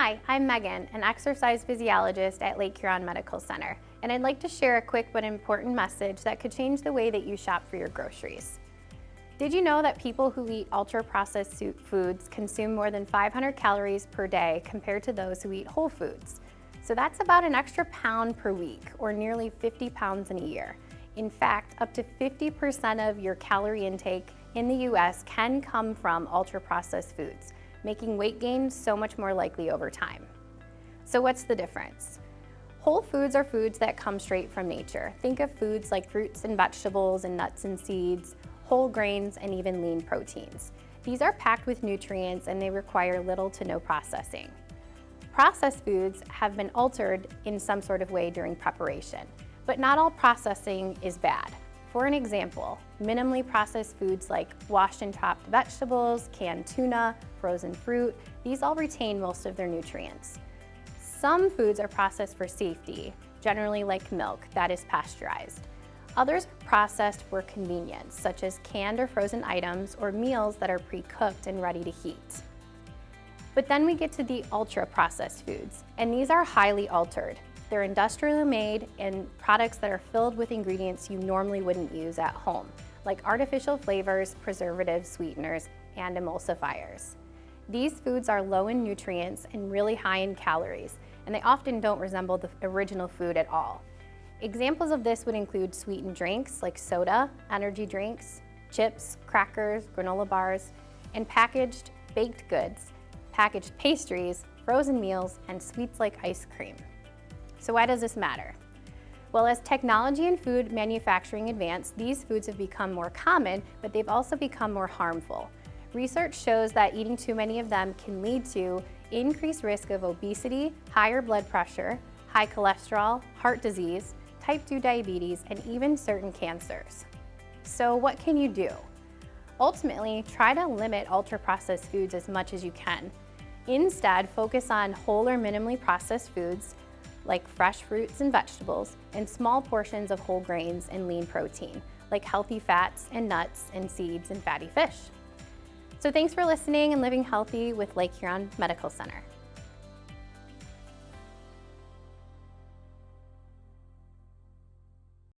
Hi, I'm Megan, an exercise physiologist at Lake Huron Medical Center, and I'd like to share a quick but important message that could change the way that you shop for your groceries. Did you know that people who eat ultra-processed foods consume more than 500 calories per day compared to those who eat whole foods? So that's about an extra pound per week, or nearly 50 pounds in a year. In fact, up to 50% of your calorie intake in the US can come from ultra-processed foods, making weight gain so much more likely over time. So what's the difference? Whole foods are foods that come straight from nature. Think of foods like fruits and vegetables and nuts and seeds, whole grains, and even lean proteins. These are packed with nutrients and they require little to no processing. Processed foods have been altered in some sort of way during preparation, but not all processing is bad. For an example, minimally processed foods like washed and chopped vegetables, canned tuna, frozen fruit, these all retain most of their nutrients. Some foods are processed for safety, generally like milk that is pasteurized. Others are processed for convenience, such as canned or frozen items or meals that are pre-cooked and ready to heat. But then we get to the ultra-processed foods, and these are highly altered. They're industrially made and products that are filled with ingredients you normally wouldn't use at home, like artificial flavors, preservatives, sweeteners, and emulsifiers. These foods are low in nutrients and really high in calories, and they often don't resemble the original food at all. Examples of this would include sweetened drinks like soda, energy drinks, chips, crackers, granola bars, and packaged baked goods, packaged pastries, frozen meals, and sweets like ice cream. So why does this matter? Well, as technology and food manufacturing advance, these foods have become more common, but they've also become more harmful. Research shows that eating too many of them can lead to increased risk of obesity, higher blood pressure, high cholesterol, heart disease, type 2 diabetes, and even certain cancers. So what can you do? Ultimately, try to limit ultra-processed foods as much as you can. Instead, focus on whole or minimally processed foods like fresh fruits and vegetables, and small portions of whole grains and lean protein, like healthy fats and nuts and seeds and fatty fish. So thanks for listening and living healthy with Lake Huron Medical Center.